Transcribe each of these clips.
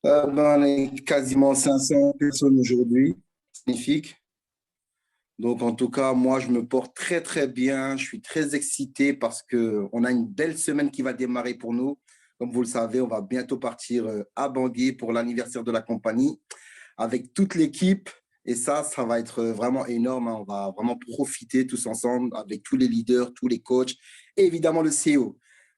On est quasiment 500 personnes aujourd'hui. Magnifique. Donc, en tout cas, moi, je me porte très, très bien. Je suis très excité parce qu'on a une belle semaine qui va démarrer pour nous. Comme vous le savez, on va bientôt partir à Bangui pour l'anniversaire de la compagnie avec toute l'équipe. Et ça va être vraiment énorme, hein. On va vraiment profiter tous ensemble avec tous les leaders, tous les coachs et évidemment le CEO.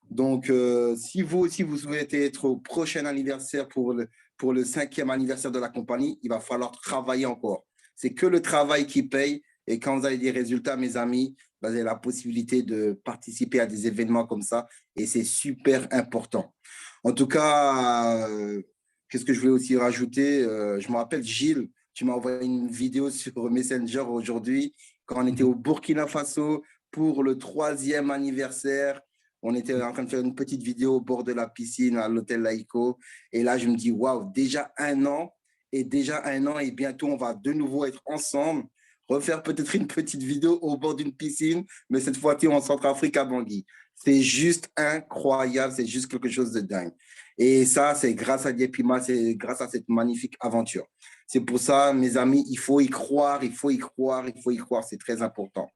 Donc, si vous aussi, vous souhaitez être au prochain anniversaire pour le 5e anniversaire de la compagnie, il va falloir travailler encore. C'est que le travail qui paye. Et quand vous avez des résultats, mes amis, vous avez la possibilité de participer à des événements comme ça. Et c'est super important. En tout cas, qu'est-ce que je voulais aussi rajouter? Je me rappelle, Gilles, tu m'as envoyé une vidéo sur Messenger aujourd'hui quand on était au Burkina Faso pour le 3e anniversaire. On était en train de faire une petite vidéo au bord de la piscine à l'hôtel Laïco. Et là, je me dis, waouh, déjà un an et bientôt, on va de nouveau être ensemble, refaire peut-être une petite vidéo au bord d'une piscine, mais cette fois-ci en Centrafrique à Bangui. C'est juste incroyable, c'est juste quelque chose de dingue. Et ça, c'est grâce à Diepima, c'est grâce à cette magnifique aventure. C'est pour ça, mes amis, il faut y croire, il faut y croire, il faut y croire, c'est très important.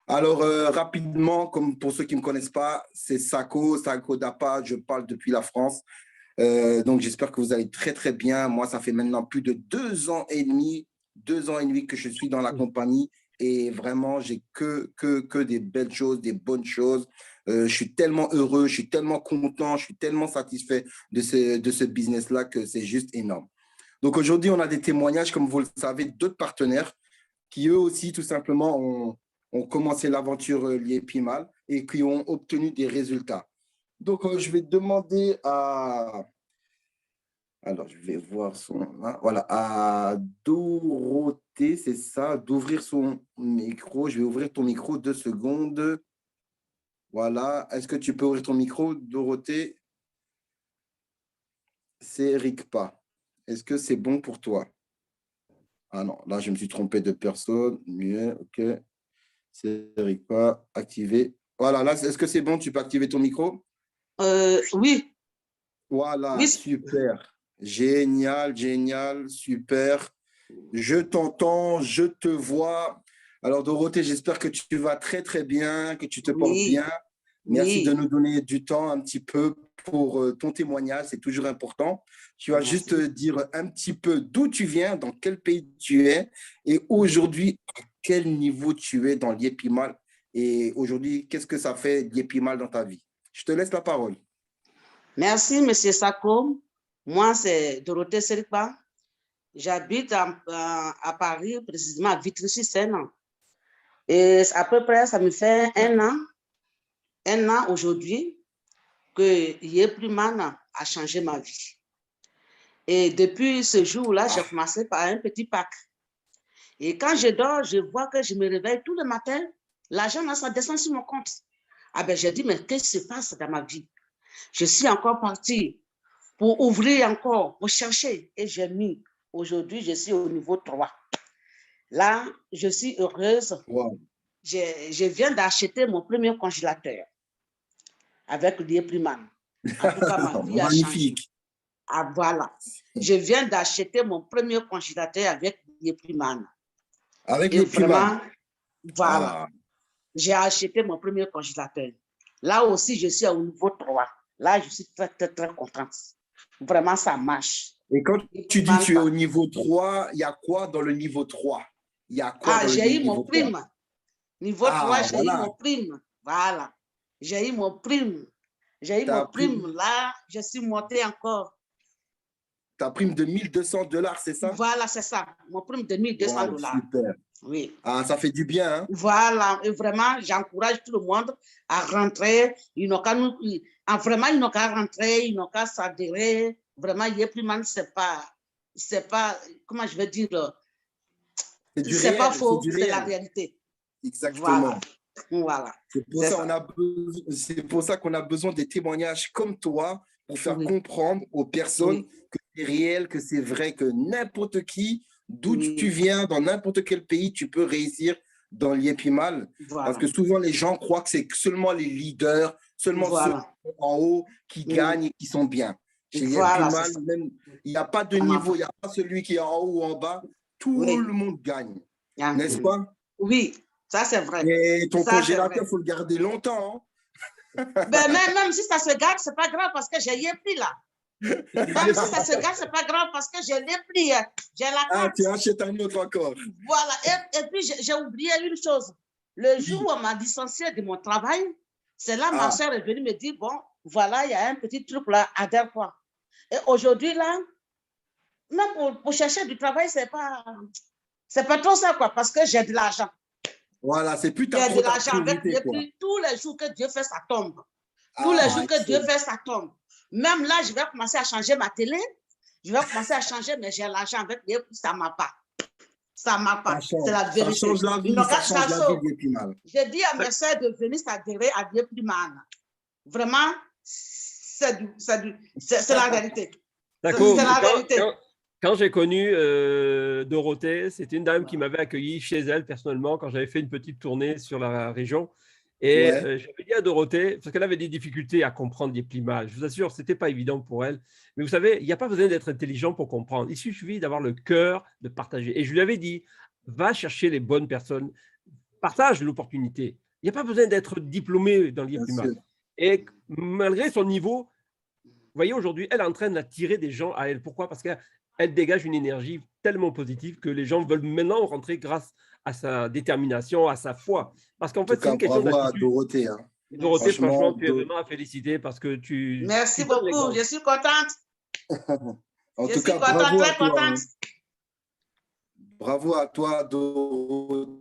Alors, rapidement, comme pour ceux qui ne me connaissent pas, c'est Sako Dapa, je parle depuis la France. Donc, j'espère que vous allez très, très bien. Moi, ça fait maintenant plus de 2 ans et demi, 2 ans et demi que je suis dans la compagnie et vraiment, j'ai que des belles choses, des bonnes choses. Je suis tellement heureux, je suis tellement content, je suis tellement satisfait de ce business-là que c'est juste énorme. Donc, aujourd'hui, on a des témoignages, comme vous le savez, d'autres partenaires qui, eux aussi, tout simplement, ont commencé l'aventure liée Pimal et qui ont obtenu des résultats. Donc, je vais demander à alors, je vais voir son. Voilà, à Dorothée, c'est ça, d'ouvrir son micro. Je vais ouvrir ton micro 2 secondes. Voilà. Est-ce que tu peux ouvrir ton micro, Dorothée? C'est Eric pas. Est-ce que c'est bon pour toi? Ah non, là, je me suis trompé de personne. Mieux, OK. C'est Eric pas. Activé. Voilà, là, est-ce que c'est bon? Tu peux activer ton micro? Oui, Voilà, oui, super. Génial, génial, super. Je t'entends, je te vois. Alors, Dorothée, j'espère que tu vas très, très bien, que tu te portes bien. oui, Merci de oui, nous donner du temps un petit peu pour ton témoignage, c'est toujours important. Tu vas juste merci. dire un petit peu d'où tu viens, dans quel pays tu es et aujourd'hui, à quel niveau tu es dans l'IEPIMAL et aujourd'hui, qu'est-ce que ça fait l'IEPIMAL dans ta vie? Je te laisse la parole. Merci, Monsieur Sako. Moi, c'est Dorothée Serikpa. J'habite à Paris, précisément à Vitry-sur-Seine. Et à peu près, ça me fait un an aujourd'hui que Yeprimana a changé ma vie. Et depuis ce jour-là, j'ai Ah, commencé par un petit pack. Et quand je dors, je vois que je me réveille tout le matin, l'argent, là, ça descend sur mon compte. Ah ben, j'ai dit, mais qu'est-ce qui se passe dans ma vie? Je suis encore partie pour ouvrir encore, pour chercher. Et j'ai mis, aujourd'hui, je suis au niveau 3. Là, je suis heureuse. wow. Je viens d'acheter mon premier congélateur avec l'Iepriman. En tout cas, ma vie a changé. Magnifique. Ah, voilà. Je viens d'acheter mon premier congélateur avec l'Iepriman. Avec Et les Pimal. vraiment, voilà. Ah. J'ai acheté mon premier congélateur. Là aussi, je suis au niveau 3. Là, je suis très, très, très contente. Vraiment, ça marche. Et quand Il tu ne dis manque tu es pas. au niveau 3, il y a quoi dans le niveau 3? Il y a quoi Ah, dans le j'ai eu mon niveau 3? prime. Niveau 3, Ah, j'ai eu voilà. mon prime. Voilà. J'ai eu mon prime. J'ai eu Ta mon prime, prime. Là, je suis montée encore. ta prime de $1 200, c'est ça? Voilà, c'est ça. Mon prime de 1200 Wow, dollars. super. Oui. Ah, ça fait du bien, hein? Voilà. Et vraiment, j'encourage tout le monde à rentrer. Ils n'ont qu'à nous. Vraiment, ils n'ont qu'à rentrer. Ils n'ont qu'à s'adhérer. Vraiment, Yepriman, c'est pas, comment je vais dire, C'est du c'est pas réel, c'est faux, du c'est la réel. réalité. Voilà. Exactement. Voilà. C'est ça. C'est pour ça qu'on a besoin des témoignages comme toi pour faire Oui. comprendre aux personnes Oui. que c'est réel, que c'est vrai, que n'importe qui, d'où tu Oui. viens, dans n'importe quel pays, tu peux réussir dans l'IEPIMAL. Parce Voilà. que souvent, les gens croient que c'est seulement les leaders, seulement ceux Voilà. en haut qui Oui. gagnent et qui sont bien. Chez Voilà, Yeprimal, même, il n'y a pas de niveau, il n'y a pas celui qui est en haut ou en bas. Tout le monde gagne, n'est-ce pas? Oui, ça c'est vrai. Et ton Ça, congélateur, il faut le garder longtemps. Ben, même si ça se garde, ce n'est pas grave parce que j'ai les pris là. Même si ça se garde, ce n'est pas grave parce que je l'ai pris. J'ai la carte. Ah, tu achètes un autre encore. Voilà. Et puis, j'ai oublié une chose. Le jour où on m'a licencié de mon travail, c'est là ma soeur est venue me dire, bon, voilà, il y a un petit truc là, adhère quoi. Et aujourd'hui, là, même pour chercher du travail, c'est pas trop ça, quoi, parce que j'ai de l'argent. Voilà, c'est plus ta J'ai de l'argent avec priorité, les prix. Tous les jours que Dieu fait, ça tombe. Ah, Tous les jours que Dieu fait, ça tombe. Même là, je vais commencer à changer ma télé. Je vais commencer à changer, mais j'ai l'argent avec les prix, ça ne m'a pas. Ça ne m'a pas. C'est la vérité. Ça change la vie, ça change la vie d'Yeprimal. J'ai dit à mes soeurs de venir s'adhérer à Yeprimal. Vraiment, c'est la vérité. D'accord. C'est la vérité. Quand j'ai connu Dorothée, c'était une dame qui m'avait accueilli chez elle personnellement quand j'avais fait une petite tournée sur la région. Et j'avais dit à Dorothée, parce qu'elle avait des difficultés à comprendre Yeprimal. Je vous assure, ce n'était pas évident pour elle. Mais vous savez, il n'y a pas besoin d'être intelligent pour comprendre. Il suffit d'avoir le cœur de partager. Et je lui avais dit, va chercher les bonnes personnes, partage l'opportunité. Il n'y a pas besoin d'être diplômé dans Yeprimal. Et malgré son niveau, vous voyez, aujourd'hui, elle est en train d'attirer des gens à elle. Pourquoi? Parce qu'elle dégage une énergie tellement positive que les gens veulent maintenant rentrer grâce à sa détermination, à sa foi. Parce qu'en fait, c'est une question d'attitude. Dorothée. Hein. Dorothée, franchement, tu es vraiment à féliciter parce que tu… Merci beaucoup, je suis contente. En tout cas, bravo à toi. Bravo à toi, Dorothée.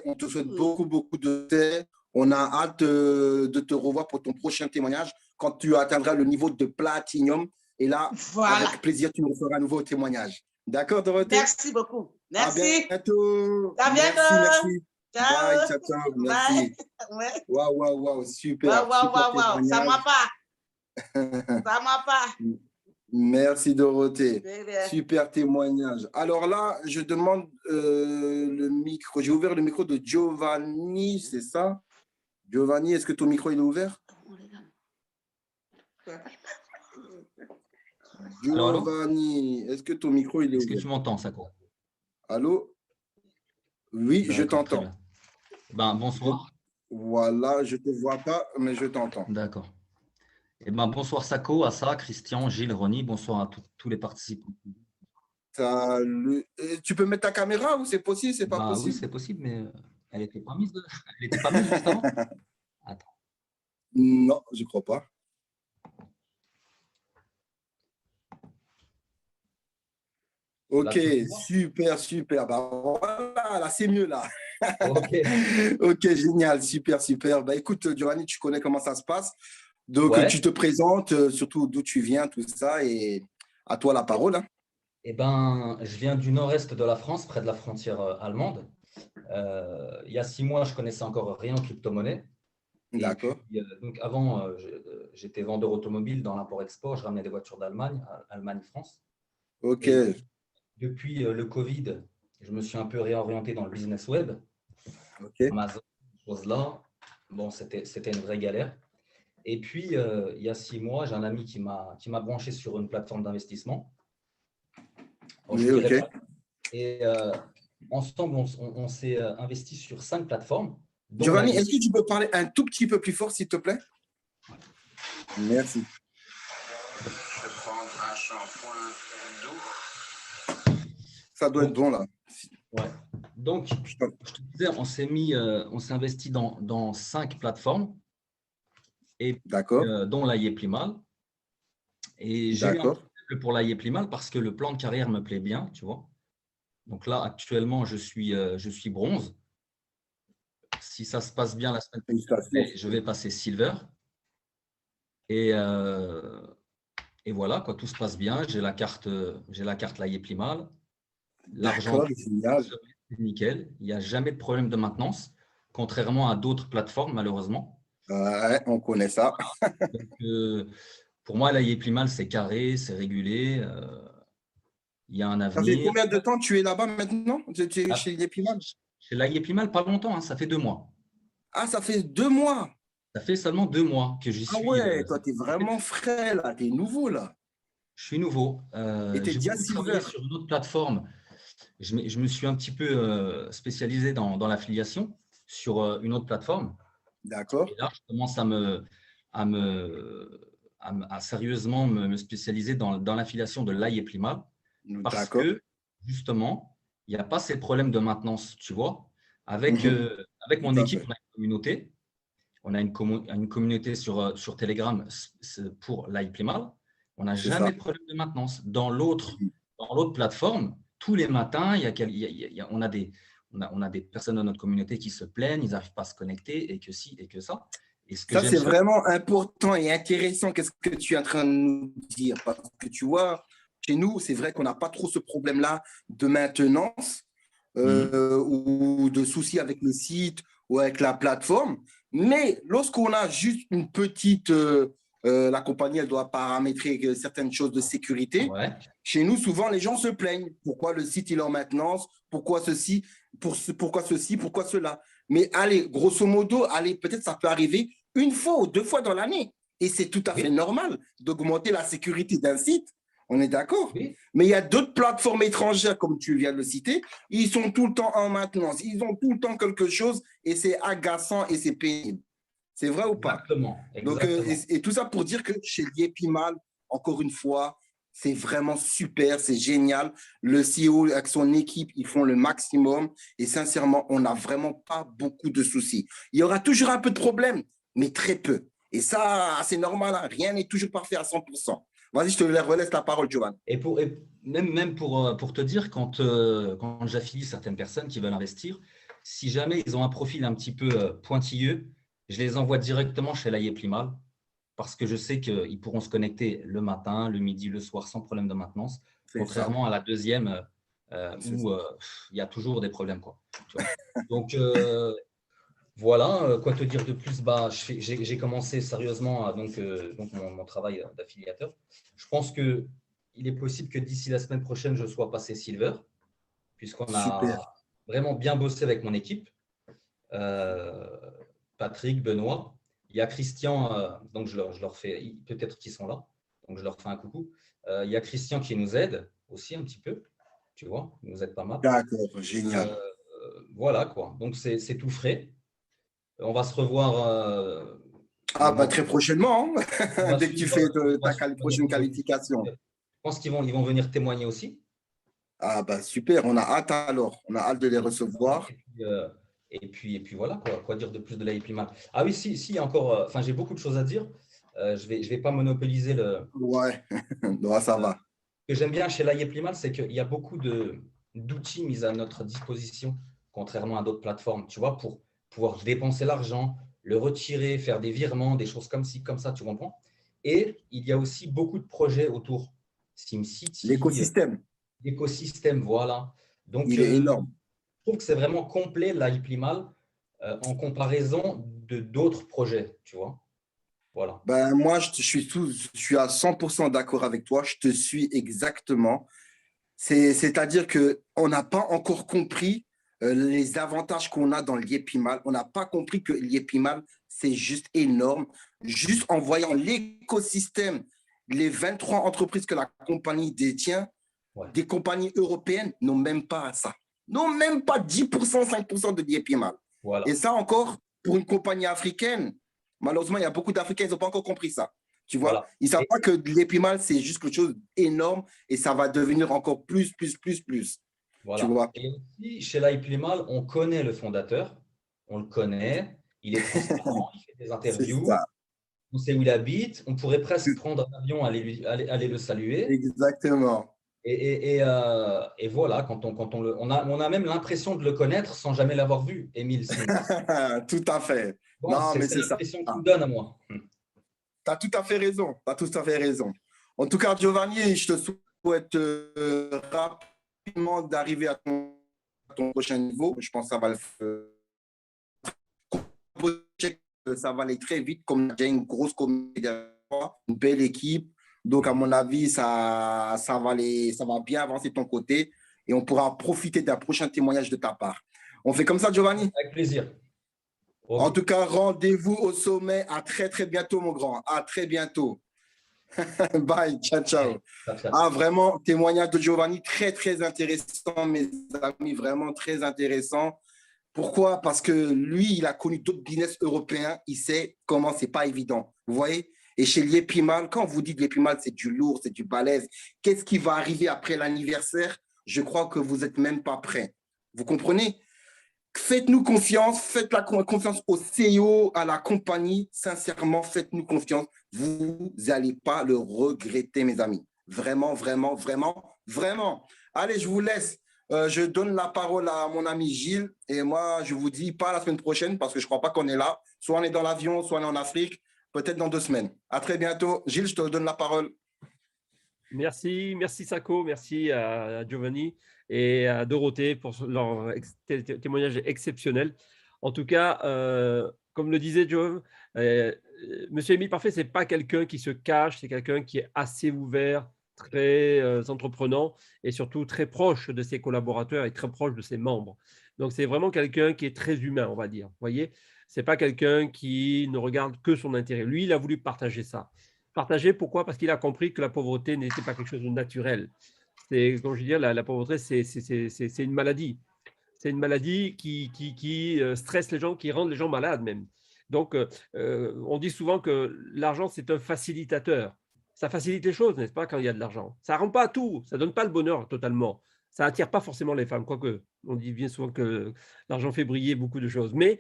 On te souhaite beaucoup de succès. On a hâte de te revoir pour ton prochain témoignage quand tu atteindras le niveau de Platinum. Et là, avec plaisir, tu nous feras un nouveau témoignage. D'accord, Dorothée? Merci beaucoup. Merci. À bientôt. À bientôt. Merci. Ciao. Bye, ciao. Merci. Ouais. Waouh, super. Waouh. Ça m'a pas. Ça m'a pas. Merci, Dorothée. Super témoignage. Alors là, je demande le micro. J'ai ouvert le micro de Giovanni, c'est ça? Giovanni, est-ce que ton micro il est ouvert? Giovanni, est-ce que ton micro il est ouvert? Est-ce que tu m'entends, Sako? Allô? Oui, je t'entends. Ben, bonsoir. Voilà, je ne te vois pas, mais je t'entends. D'accord. Eh ben, bonsoir Sako, Assa, Christian, Gilles, Ronnie. Bonsoir à tous les participants. Salut. Tu peux mettre ta caméra ou c'est possible? C'est pas possible? Oui, c'est possible, mais elle n'était pas mise. Elle n'était pas mise juste avant. Attends. Non, je ne crois pas. Ok, super. Bah, voilà, là, c'est mieux, là. Ok, génial, super. Bah, écoute, Giovanni, tu connais comment ça se passe. Donc, tu te présentes, surtout d'où tu viens, tout ça, et à toi la parole. Hein. Eh ben, je viens du nord-est de la France, près de la frontière allemande. Il y a 6 mois, je connaissais encore rien en crypto-monnaie. D'accord. Donc, avant, j'étais vendeur automobile dans l'import-export. Je ramenais des voitures d'Allemagne, Allemagne-France. Ok. Et depuis le Covid, je me suis un peu réorienté dans le business web. Ok. Amazon, choses là. Bon, c'était une vraie galère. Et puis, il y a 6 mois, j'ai un ami qui m'a branché sur une plateforme d'investissement. Oui, ok. Et ensemble, on s'est investi sur 5 plateformes. Giovanni, est-ce que tu peux parler un tout petit peu plus fort, s'il te plaît? Merci. Je vais prendre un shampoing doux. Ça doit être bon, là. Ouais. Donc, je te disais, on s'est investi dans 5 plateformes. Et dont la Yeprimal. Et j'ai eu un problème pour la Yeprimal parce que le plan de carrière me plaît bien, tu vois. Donc là, actuellement, je suis bronze. Si ça se passe bien la semaine prochaine, je vais passer silver. Et voilà, quoi, tout se passe bien. J'ai la carte la Yeprimal. L'argent, c'est nickel. Il n'y a jamais de problème de maintenance, contrairement à d'autres plateformes, malheureusement. Ouais, on connaît ça. Donc, pour moi, la Yeprimal, c'est carré, c'est régulé. Il y a un avenir. Ça fait combien de temps tu es là-bas maintenant, chez Yeprimal? Chez la Yeprimal, pas longtemps, hein, ça fait 2 mois. Ah, ça fait 2 mois? Ça fait seulement 2 mois que j'y suis. Ah ouais, toi, tu es vraiment frais, là. Tu es nouveau, là. Je suis nouveau. Et tu es J'ai déjà beaucoup Silver. travaillé sur une autre plateforme. Je me suis un petit peu spécialisé dans l'affiliation sur une autre plateforme. D'accord. Et là, je commence à sérieusement me spécialiser dans l'affiliation de l'ail et Plimal parce que, justement, il n'y a pas ces problèmes de maintenance, tu vois. Avec mon équipe, on a une communauté. On a une communauté sur Telegram pour l'ail Plimal. On n'a jamais de problème de maintenance. Dans l'autre plateforme, tous les matins, on a des personnes dans notre communauté qui se plaignent, ils n'arrivent pas à se connecter et que ci et que ça. Et ça, c'est vraiment important et intéressant. Qu'est-ce que tu es en train de nous dire? Parce que tu vois, chez nous, c'est vrai qu'on n'a pas trop ce problème-là de maintenance ou de soucis avec le site ou avec la plateforme. Mais lorsqu'on a juste une petite… la compagnie, elle doit paramétrer certaines choses de sécurité. Ouais. Chez nous, souvent, les gens se plaignent. Pourquoi le site il est en maintenance? Pourquoi ceci? Pourquoi ceci? Pourquoi cela? Mais allez, grosso modo, allez, peut-être ça peut arriver une fois ou 2 fois dans l'année. Et c'est tout à fait normal d'augmenter la sécurité d'un site. On est d'accord? Oui. Mais il y a d'autres plateformes étrangères, comme tu viens de le citer, ils sont tout le temps en maintenance. Ils ont tout le temps quelque chose et c'est agaçant et c'est pénible. C'est vrai ou pas? Exactement. Donc, et tout ça pour dire que chez Yepimal, encore une fois, c'est vraiment super, c'est génial. Le CEO avec son équipe, ils font le maximum. Et sincèrement, on n'a vraiment pas beaucoup de soucis. Il y aura toujours un peu de problèmes, mais très peu. Et ça, c'est normal, hein. Rien n'est toujours parfait à 100%. Vas-y, je te relaisse la parole, Johan. Et même pour te dire, quand j'affilie certaines personnes qui veulent investir, si jamais ils ont un profil un petit peu pointilleux, je les envoie directement chez l'ail et Plimal parce que je sais qu'ils pourront se connecter le matin, le midi, le soir sans problème de maintenance, contrairement à la deuxième où il y a toujours des problèmes, quoi. Tu vois. Donc, voilà, quoi te dire de plus? J'ai commencé sérieusement donc mon travail d'affiliateur. Je pense qu'il est possible que d'ici la semaine prochaine, je sois passé Silver, puisqu'on a vraiment bien bossé avec mon équipe. Patrick, Benoît. Il y a Christian, donc je leur fais, peut-être qu'ils sont là, donc je leur fais un coucou. Il y a Christian qui nous aide aussi un petit peu, tu vois, il nous aide pas mal. D'accord, génial. Voilà, quoi. Donc, c'est tout frais. On va se revoir. Très prochainement, hein. Dès que tu fais ta prochaine qualification. Je pense qu'ils vont venir témoigner aussi. Ah, super, on a hâte alors. On a hâte de les recevoir. Et puis voilà, quoi dire de plus de l'ail Plimal. Ah oui, si, il y a encore. Enfin, j'ai beaucoup de choses à dire. Je vais pas monopoliser le. Ouais, non, ça va. Ce que j'aime bien chez l'ail Plimal, c'est qu'il y a beaucoup d'outils mis à notre disposition, contrairement à d'autres plateformes, tu vois, pour pouvoir dépenser l'argent, le retirer, faire des virements, des choses comme ci, comme ça, tu comprends? Et il y a aussi beaucoup de projets autour. SimCity. L'écosystème, voilà. Donc, il est énorme. Je trouve que c'est vraiment complet l'ail Plimal en comparaison de d'autres projets, tu vois. Voilà. Moi, je suis à 100% d'accord avec toi. Je te suis exactement. C'est-à-dire qu'on n'a pas encore compris les avantages qu'on a dans l'Yepimal. On n'a pas compris que l'Yepimal, c'est juste énorme. Juste en voyant l'écosystème, les 23 entreprises que la compagnie détient, des compagnies européennes n'ont même pas ça. N'ont même pas 10%, 5% de l'Yepimal. Voilà. Et ça encore, pour une compagnie africaine, malheureusement, il y a beaucoup d'Africains, ils n'ont pas encore compris ça. Tu vois, voilà. Ils ne savent pas que l'Yepimal, c'est juste quelque chose d'énorme et ça va devenir encore plus. Voilà. Tu vois. Et aussi, chez l'ail Plimal, on connaît le fondateur, on le connaît, il est transparent, il fait des interviews, on sait où il habite, on pourrait presque prendre un avion, aller le saluer. Exactement. Et voilà, on a même l'impression de le connaître sans jamais l'avoir vu, Émile. Tout à fait. Bon, non, mais c'est l'impression qu'il me donne à moi. Tu as tout à fait raison. En tout cas, Giovanni, je te souhaite rapidement d'arriver à ton prochain niveau. Je pense que ça va ça va aller très vite, comme il y a une grosse communauté, une belle équipe. Donc, à mon avis, ça va bien avancer de ton côté et on pourra profiter d'un prochain témoignage de ta part. On fait comme ça, Giovanni? Avec plaisir. En tout cas, rendez-vous au sommet. À très, très bientôt, mon grand. À très bientôt. Bye. Ciao, ciao. Ah, vraiment, témoignage de Giovanni, très, très intéressant, mes amis, vraiment très intéressant. Pourquoi? Parce que lui, il a connu d'autres business européens. Il sait comment c'est pas évident. Vous voyez? Et chez Liepimal, quand vous dites Liepimal, c'est du lourd, c'est du balèze. Qu'est-ce qui va arriver après l'anniversaire? Je crois que vous n'êtes même pas prêts. Vous comprenez? Faites-nous confiance, faites la confiance au CEO, à la compagnie. Sincèrement, faites-nous confiance. Vous n'allez pas le regretter, mes amis. Vraiment, vraiment, vraiment, vraiment. Allez, je vous laisse. Je donne la parole à mon ami Gilles. Et moi, je vous dis pas la semaine prochaine parce que je ne crois pas qu'on est là. Soit on est dans l'avion, soit on est en Afrique. Peut-être dans 2 semaines. À très bientôt. Gilles, je te donne la parole. Merci Sako, merci à Giovanni et à Dorothée pour leur témoignage exceptionnel. En tout cas, comme le disait Joe, Monsieur Émile Parfait, ce n'est pas quelqu'un qui se cache, c'est quelqu'un qui est assez ouvert, très entreprenant et surtout très proche de ses collaborateurs et très proche de ses membres. Donc, c'est vraiment quelqu'un qui est très humain, on va dire. Vous voyez, ce n'est pas quelqu'un qui ne regarde que son intérêt. Lui, il a voulu partager ça. Partager, pourquoi? Parce qu'il a compris que la pauvreté n'était pas quelque chose de naturel. Comme je dis, la pauvreté, c'est une maladie. C'est une maladie qui stresse les gens, qui rend les gens malades même. Donc, on dit souvent que l'argent, c'est un facilitateur. Ça facilite les choses, n'est-ce pas, quand il y a de l'argent. Ça ne rend pas tout, ça ne donne pas le bonheur totalement. Ça n'attire pas forcément les femmes, quoique on dit bien souvent que l'argent fait briller beaucoup de choses. Mais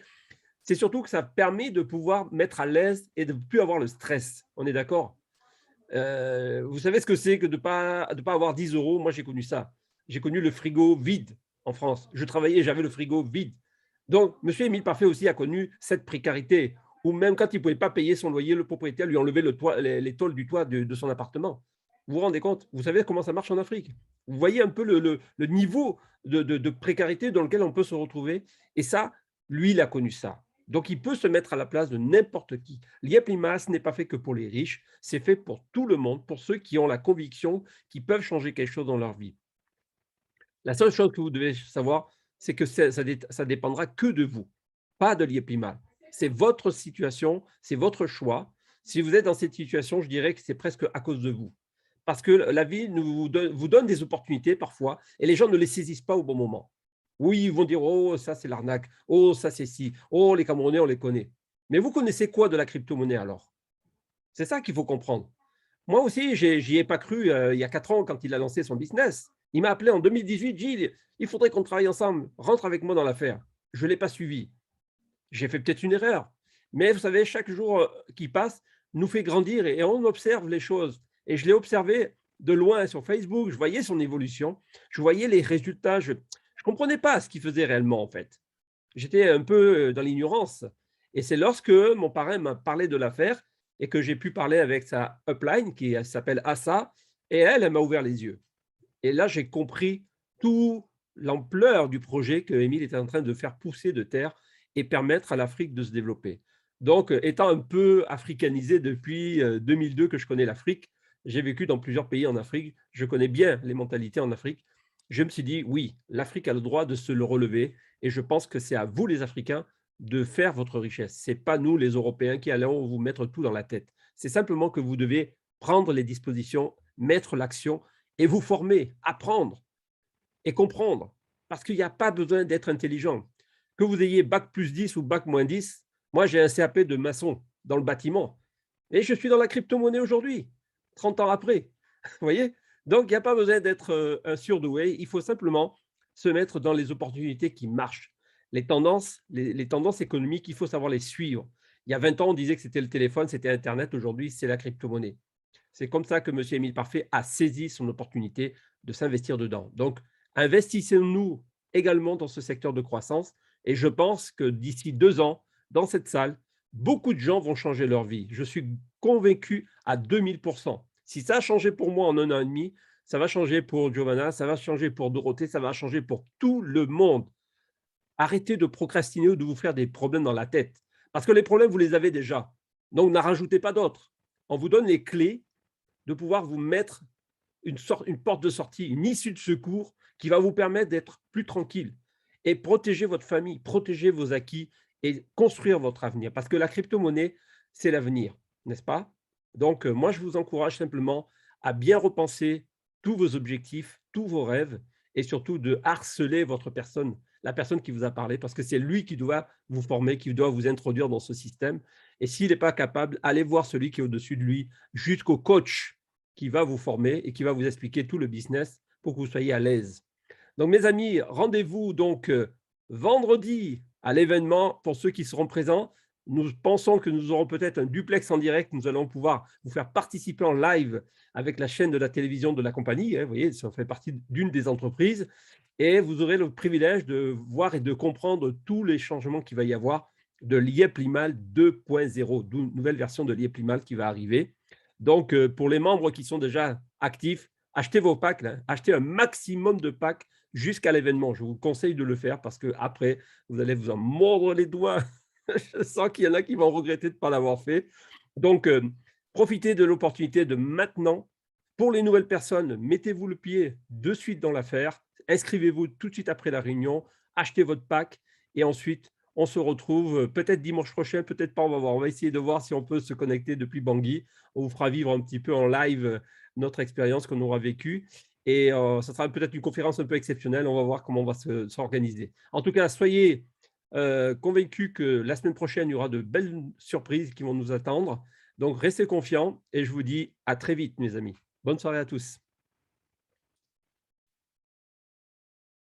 c'est surtout que ça permet de pouvoir mettre à l'aise et de ne plus avoir le stress. On est d'accord? Vous savez ce que c'est que de pas avoir 10 euros? Moi, j'ai connu ça. J'ai connu le frigo vide en France. Je travaillais, j'avais le frigo vide. Donc, M. Émile Parfait aussi a connu cette précarité, où même quand il ne pouvait pas payer son loyer, le propriétaire lui enlevait les tôles du toit de son appartement. Vous vous rendez compte? Vous savez comment ça marche en Afrique? Vous voyez un peu le niveau de précarité dans lequel on peut se retrouver. Et ça, lui, il a connu ça. Donc, il peut se mettre à la place de n'importe qui. L'IEP-LIMA, ce n'est pas fait que pour les riches, c'est fait pour tout le monde, pour ceux qui ont la conviction qu'ils peuvent changer quelque chose dans leur vie. La seule chose que vous devez savoir, c'est que ça dépendra que de vous, pas de l'IEP-LIMA. C'est votre situation, c'est votre choix. Si vous êtes dans cette situation, je dirais que c'est presque à cause de vous. Parce que la vie vous donne des opportunités parfois et les gens ne les saisissent pas au bon moment. Oui, ils vont dire « Oh, ça, c'est l'arnaque. Oh, ça, c'est ci. Oh, les Camerounais, on les connaît. » Mais vous connaissez quoi de la crypto-monnaie alors? C'est ça qu'il faut comprendre. Moi aussi, j'y ai pas cru il y a 4 ans quand il a lancé son business. Il m'a appelé en 2018, « Gilles, il faudrait qu'on travaille ensemble. Rentre avec moi dans l'affaire. » Je ne l'ai pas suivi. J'ai fait peut-être une erreur. Mais vous savez, chaque jour qui passe nous fait grandir et on observe les choses. Et je l'ai observé de loin sur Facebook. Je voyais son évolution. Je voyais les résultats. Je ne comprenais pas ce qu'il faisait réellement, en fait. J'étais un peu dans l'ignorance. Et c'est lorsque mon parrain m'a parlé de l'affaire et que j'ai pu parler avec sa upline qui s'appelle Assa, et elle m'a ouvert les yeux. Et là, j'ai compris toute l'ampleur du projet que Émile était en train de faire pousser de terre et permettre à l'Afrique de se développer. Donc, étant un peu africanisé depuis 2002 que je connais l'Afrique, j'ai vécu dans plusieurs pays en Afrique, je connais bien les mentalités en Afrique, je me suis dit, oui, l'Afrique a le droit de se le relever et je pense que c'est à vous, les Africains, de faire votre richesse. Ce n'est pas nous, les Européens, qui allons vous mettre tout dans la tête. C'est simplement que vous devez prendre les dispositions, mettre l'action et vous former, apprendre et comprendre. Parce qu'il n'y a pas besoin d'être intelligent. Que vous ayez bac plus 10 ou bac moins 10, moi j'ai un CAP de maçon dans le bâtiment. Et je suis dans la crypto-monnaie aujourd'hui, 30 ans après. Vous voyez? Donc, il n'y a pas besoin d'être un surdoué. Il faut simplement se mettre dans les opportunités qui marchent. Les tendances économiques, il faut savoir les suivre. Il y a 20 ans, on disait que c'était le téléphone, c'était Internet. Aujourd'hui, c'est la crypto-monnaie. C'est comme ça que M. Émile Parfait a saisi son opportunité de s'investir dedans. Donc, investissons-nous également dans ce secteur de croissance. Et je pense que d'ici 2 ans, dans cette salle, beaucoup de gens vont changer leur vie. Je suis convaincu à 2000%. Si ça a changé pour moi en 1 an et demi, ça va changer pour Giovanna, ça va changer pour Dorothée, ça va changer pour tout le monde. Arrêtez de procrastiner ou de vous faire des problèmes dans la tête. Parce que les problèmes, vous les avez déjà. Donc, n'en rajoutez pas d'autres. On vous donne les clés de pouvoir vous mettre une porte de sortie, une issue de secours qui va vous permettre d'être plus tranquille et protéger votre famille, protéger vos acquis et construire votre avenir. Parce que la crypto-monnaie, c'est l'avenir, n'est-ce pas? Donc, moi, je vous encourage simplement à bien repenser tous vos objectifs, tous vos rêves et surtout de harceler votre personne, la personne qui vous a parlé, parce que c'est lui qui doit vous former, qui doit vous introduire dans ce système. Et s'il n'est pas capable, allez voir celui qui est au-dessus de lui, jusqu'au coach qui va vous former et qui va vous expliquer tout le business pour que vous soyez à l'aise. Donc, mes amis, rendez-vous donc vendredi à l'événement pour ceux qui seront présents. Nous pensons que nous aurons peut-être un duplex en direct. Nous allons pouvoir vous faire participer en live avec la chaîne de la télévision de la compagnie. Vous voyez, ça fait partie d'une des entreprises. Et vous aurez le privilège de voir et de comprendre tous les changements qu'il va y avoir de l'IEP Limal 2.0, d'une nouvelle version de l'IEP Limal qui va arriver. Donc, pour les membres qui sont déjà actifs, achetez vos packs, là. Achetez un maximum de packs jusqu'à l'événement. Je vous conseille de le faire parce qu'après, vous allez vous en mordre les doigts. Je sens qu'il y en a qui vont regretter de ne pas l'avoir fait. Donc, profitez de l'opportunité de maintenant. Pour les nouvelles personnes, mettez-vous le pied de suite dans l'affaire. Inscrivez-vous tout de suite après la réunion. Achetez votre pack et ensuite, on se retrouve peut-être dimanche prochain, peut-être pas, on va voir. On va essayer de voir si on peut se connecter depuis Bangui. On vous fera vivre un petit peu en live notre expérience qu'on aura vécue. Et ça sera peut-être une conférence un peu exceptionnelle. On va voir comment on va s'organiser. En tout cas, soyez convaincus que la semaine prochaine, il y aura de belles surprises qui vont nous attendre. Donc, restez confiants et je vous dis à très vite, mes amis. Bonne soirée à tous.